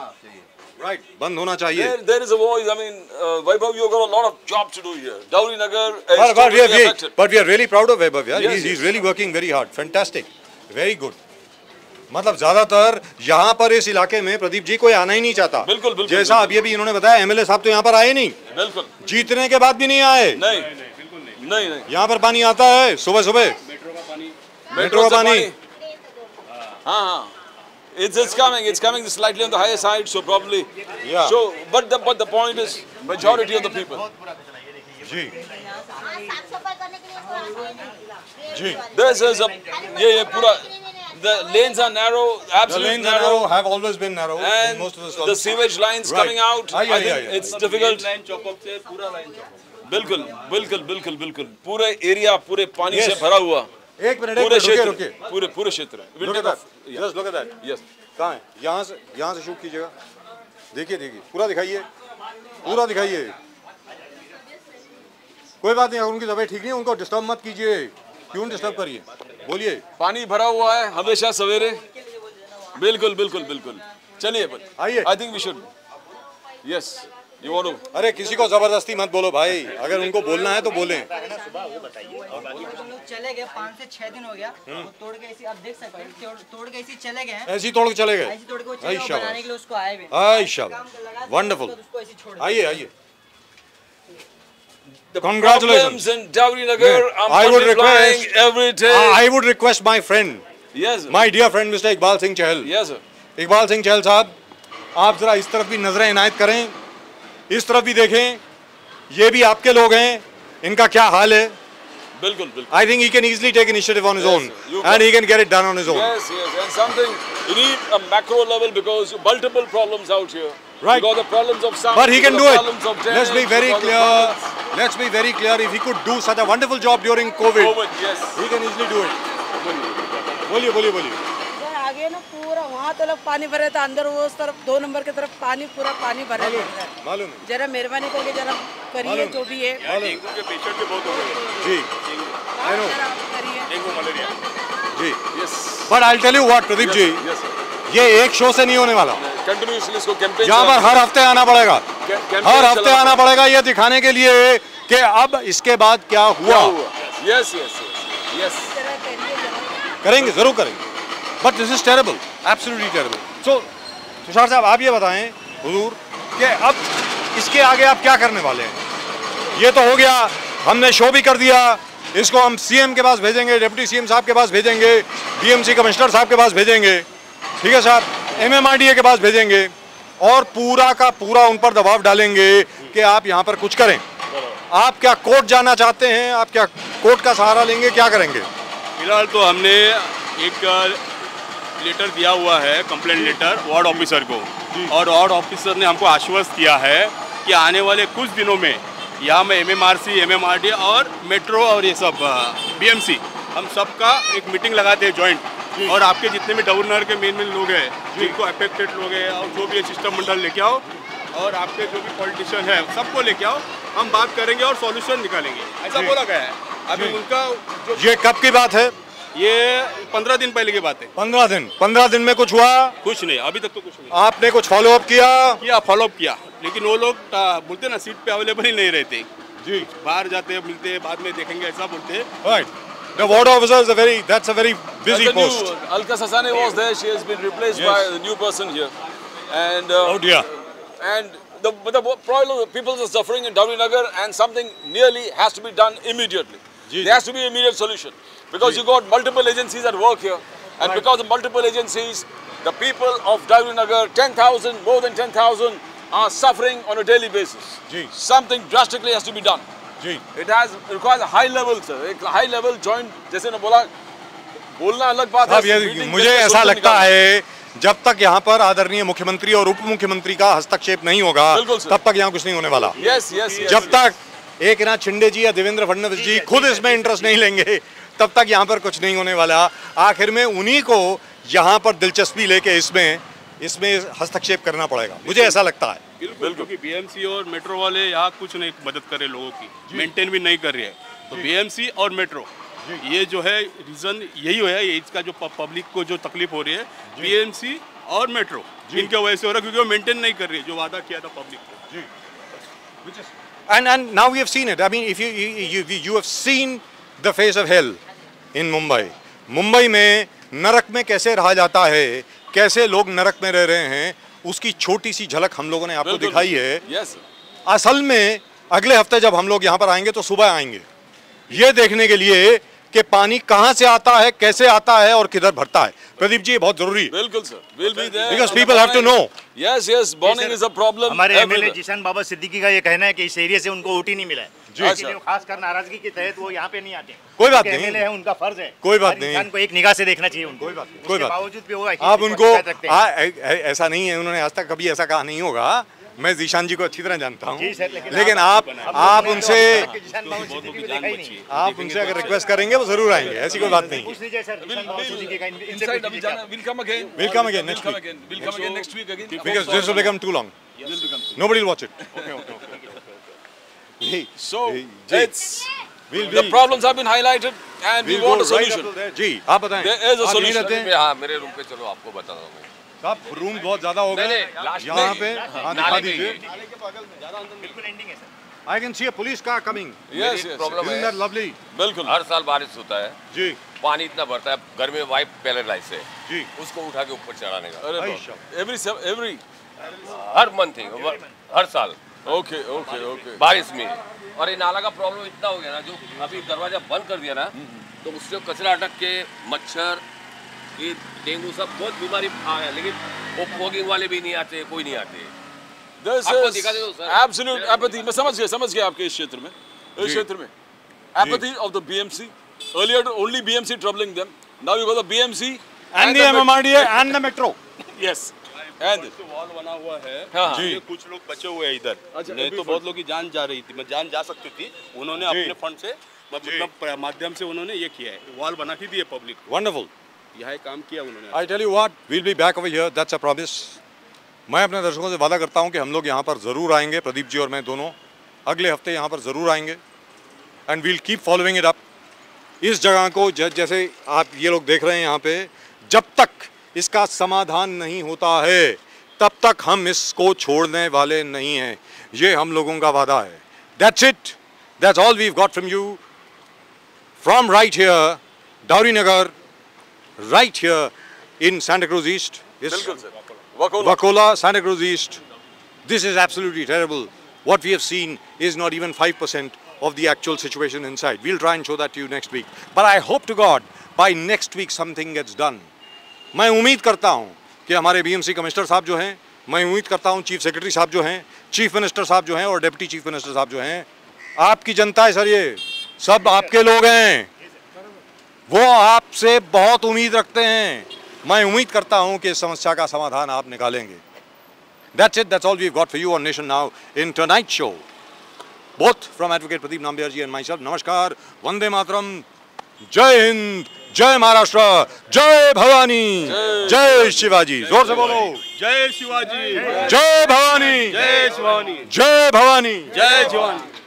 Right, बंद होना चाहिए। There is a voice. I mean, Vaibhav, you got a lot of job to do here. Dowri Nagar is totally affected. But we are really proud of Vaibhav. Yeah, he's really working very hard. Fantastic, very good. मतलब ज्यादातर यहाँ पर इस इलाके में प्रदीप जी कोई आना ही नहीं चाहता। बिल्कुल। जैसा अभी अभी इन्होंने बताया, MLA साहब तो यहाँ पर आए नहीं। बिल्कुल। जीतने के बाद भी नहीं आए। नहीं। यहाँ पर पानी आता है सुबह। मेट्रो का पानी। हाँ। It's coming slightly on the higher side, so probably. Yeah. So, but the point is, majority of the people. Ji. This is ये पूरा. The lanes are narrow, absolutely narrow. The lanes are narrow, have always been narrow. And most of the sewage lines coming out. I think it's difficult. Line chop up से पूरा line chop. बिल्कुल। पूरे area पूरे पानी से भरा हुआ। एक मिनट रुकिए। पूरे क्षेत्र। Look at that. Yes, look at that. Yes. कहाँ है? यहाँ से शूट कीजिएगा। देखिए, पूरा दिखाइए। कोई बात नहीं, अगर उनकी तबीयत ठीक नहीं है उनको डिस्टर्ब मत कीजिए। क्यों डिस्टर्ब करिए? बोलिए। पानी भरा हुआ है हमेशा सवेरे। बिल्कुल। चलिए आइए। I think we should. Yes. You want to? अरे किसी को जबरदस्ती मत बोलो भाई, अगर उनको बोलना है तो बोलें। चले गए 5 से 6 दिन हो गया, तोड़ के ऐसे आप देख सकते हैं, तोड़ के ऐसे चले गए हैं। ऐसे तोड़ के चले गए। बनाने के लिए उसको आए भी। वंडरफुल। आइए। Congratulations in Dowri Nagar. I would request my friend Yes. My dear friend Mr. Iqbal Singh Chahal. Yes, sir. Iqbal Singh Chahal साहब, आप जरा इस तरफ भी नजरें इनायत करें, इस तरफ भी देखें, ये भी आपके लोग हैं, इनका क्या हाल है? बिल्कुल बिल्कुल. I think he can easily take initiative on his own, and he can get it done on his own. Yes, yes, and something you need a macro level because multiple problems out here. Right. You got the problems of sound. But he can do it. Let's be very you got the clear. problems- Let's be very clear. If he could do such a wonderful job during COVID, yes. he can easily do it. बोलिए बोलिए बोलिए. Sir आगे ना पूरा वहाँ तक पानी भरे था, अंदर वो उस तरफ 2 नंबर की तरफ पानी पूरा पानी भरे हुए हैं। मालूम. जरा मेहरबानी करके जरा करिए जो भी है। डेंगू के पेशेंट भी बहुत हो गए। जी. I know. Dengue malaria. जी. But I'll tell you what, Pradeep ji. ये एक शो से नहीं होने वाला. Continuously इसको campaign यहाँ पर हर हफ्ते आना पड़ेगा. हर हफ्ते आना पड़ेगा ये दिखाने के लिए कि अब इसके बाद क्या हुआ. Yes, yes, yes. करेंगे, जरूर करेंगे. But this is terrible, absolutely terrible. So, Tushar साहब आप ये बताएं हुजूर कि अब इसके आगे आप क्या करने वाले हैं? ये तो हो गया, हमने शो भी कर दिया, इसको हम सीएम के पास भेजेंगे, डिप्टी सीएम साहब के पास भेजेंगे, बीएमसी कमिश्नर साहब के पास भेजेंगे, ठीक है साहब, एमएमआरडीए के पास भेजेंगे और पूरा का पूरा उन पर दबाव डालेंगे कि आप यहाँ पर कुछ करें. आप क्या कोर्ट जाना चाहते हैं? आप क्या कोर्ट का सहारा लेंगे? क्या करेंगे? फिलहाल तो हमने एक लेटर दिया हुआ है, कंप्लेंट लेटर वार्ड ऑफिसर को, और वार्ड ऑफिसर ने हमको आश्वस्त किया है कि आने वाले कुछ दिनों में यहाँ में एमएमआरसी, एमएमआरडी और मेट्रो और ये सब बीएमसी हम सबका एक मीटिंग लगाते हैं जॉइंट, और आपके जितने भी गवर्नर के मेन लोग हैं, जिनको अफेक्टेड लोग हैं, और जो भी सिस्टम मंडल लेके आओ, और आपके जो भी पॉलिटिशियन है सबको लेके आओ, हम बात करेंगे और सॉल्यूशन निकालेंगे, ऐसा बोला गया है. अभी उनका जो ये कब की बात है? ये 15 दिन पहले की बात है. 15 दिन में कुछ हुआ? कुछ नहीं, अभी तक तो कुछ नहीं. आपने कुछ फॉलो अप किया? फॉलो अप किया, लेकिन वो लोग बोलते ना सीट पे अवेलेबल ही नहीं रहते जी, बाहर जाते हैं, मिलते हैं, बाद में देखेंगे, ऐसा बोलते हैं. Right. The ward officer is that's a very busy post. Alka Sasani was there. She has been replaced by the new person here, and oh dear. And the problem, people are suffering in Dowri Nagar, and something nearly has to be done immediately. There has to be an immediate solution because you got multiple agencies at work here, and because of multiple agencies, the people of Dowri Nagar, 10,000, more than 10,000, are suffering on a daily basis. Something drastically has to be done. It requires a high level, sir. एक high level joint, जैसे ना बोलना अलग बात है. मुझे ऐसा लगता है जब तक यहाँ पर आदरणीय मुख्यमंत्री और उप मुख्यमंत्री का हस्तक्षेप नहीं होगा तब तक यहाँ कुछ नहीं होने वाला. जब तक एक नाथ शिंदे जी या देवेंद्र फडणवीस जी खुद इसमें इंटरेस्ट नहीं लेंगे तब तक यहाँ पर कुछ नहीं होने वाला. आखिर में उन्हीं को यहाँ पर दिलचस्पी लेके इसमें हस्तक्षेप करना पड़ेगा, मुझे ऐसा लगता है. बिल्कुल, क्योंकि बीएमसी और मेट्रो वाले यहाँ कुछ नहीं मदद कर रहे लोगों की, मेंटेन भी नहीं कर रहे हैं. तो बीएमसी और मेट्रो ये जो है रीजन यही है, इसका जो पब्लिक को जो तकलीफ हो रही है, बीएमसी और मेट्रो इनके वजह से हो रहा है, क्योंकि वो मेंटेन नहीं कर रही है जो वादा किया था पब्लिक को. And now we have seen it. I mean, if you have seen the face of hell in Mumbai. Mumbai में नरक में कैसे रहा जाता है, कैसे लोग नरक में रह रहे हैं, उसकी छोटी सी झलक हम लोगों ने आपको दिखाई है. असल में अगले हफ्ते जब हम लोग यहाँ पर आएंगे तो सुबह आएंगे ये देखने के लिए कि पानी कहाँ से आता है, कैसे आता है और किधर भरता है. प्रदीप जी, बहुत जरूरी है. बिल्कुल sir, we'll be there. Because people have to know. Yes, burning is a problem. हमारे एमएलए जिशान बाबा सिद्दीकी का ये कहना है कि इस एरिया से उनको वोट ही नहीं मिला है. खासकर नाराजगी के तहत वो यहाँ पे नहीं आते. कोई बात नहीं, एमएलए है, उनका फर्ज है. कोई बात नहीं, इंसान को एक निगाह से देखना चाहिए उनको. कोई बात बावजूद भी वो आप उनको ऐसा नहीं है, उन्होंने आज तक कभी ऐसा कहा नहीं होगा. मैं जीशान जी को अच्छी तरह जानता हूँ, लेकिन आप उनसे अगर रिक्वेस्ट करेंगे वो जरूर आएंगे, ऐसी कोई बात नहीं. We'll come again next week because this will become too long. Nobody will watch it. So the problems have been highlighted and we want a solution. जी, आप बताएं. There is a solution. हाँ, मेरे रूम पे चलो, आपको बता दूँगा. आप रूम बहुत ज्यादा हो गए यहाँ पे. दिखा दीजिए. I can see a police car coming. Yes. Problem है. Lovely. बिल्कुल. हर साल बारिश होता है जी, पानी इतना भरता है, घर में वाइफ पैरालाइज है जी, उसको उठा के ऊपर चढ़ाने का. Every हर मंथ, हर साल. Okay. बारिश में. और ये नाला का प्रॉब्लम इतना हो गया ना, जो अभी दरवाजा बंद कर दिया ना, तो उससे कचरा अटक के मच्छर ये डेंगू सब बहुत बीमारी आ रहा है, लेकिन वो फॉगिंग वाले भी नहीं आते, कोई नहीं आते। This is absolute apathy. मैं समझ गया आपके इस क्षेत्र में, apathy of the BMC. Earlier only BMC troubling them. Now you got the BMC and the MMRDA and the metro. Yes. And wall बना हुआ है जी, कुछ लोग बचे हुए हैं इधर, नहीं तो बहुत लोग की जान जा रही थी, मैं जान जा सकती थी। उन्होंने अपने फंड से मतलब माध्यम से उन्होंने ये किया है, वॉल बना के दिए पब्लिक। Wonderful. यह काम किया उन्होंने। I tell you what, we'll be back over here. That's a promise. मैं अपने दर्शकों से वादा करता हूं कि हम लोग यहाँ पर ज़रूर आएंगे, प्रदीप जी और मैं दोनों अगले हफ्ते यहाँ पर ज़रूर आएंगे and we'll keep following it up. इस जगह को जैसे आप ये लोग देख रहे हैं यहाँ पे, जब तक इसका समाधान नहीं होता है तब तक हम इसको छोड़ने वाले नहीं हैं, ये हम लोगों का वादा है। That's it. That's all we've got from you from right here, Dowry Nagar, right here in Santa Cruz East. Wakola, Santa Cruz East. This is absolutely terrible. What we have seen is not even 5% of the actual situation inside. We'll try and show that to you next week. But I hope to God by next week something gets done. मैं उम्मीद करता हूँ कि हमारे BMC commissioner साहब जो हैं, मैं उम्मीद करता हूँ चीफ सेक्रेटरी साहब जो हैं, चीफ मिनिस्टर साहब जो हैं और डिप्टी चीफ मिनिस्टर साहब जो हैं, आपकी जनता है सर, ये सब आपके लोग हैं, वो आपसे बहुत उम्मीद रखते हैं। मैं उम्मीद करता हूं कि इस समस्या का समाधान आप निकालेंगे। That's it. That's all we've got for you on Nation Now in tonight's show. Both from Advocate Pradeep Nambiar ji and myself. Namaskar. Vande Mataram. Jai Hind. Jai Maharashtra. Jai Bhavani. Jai Shivaji. जोर से बोलो. जय शिवाजी. जय भवानी. जय शिवानी. जय भवानी. जय शिवानी.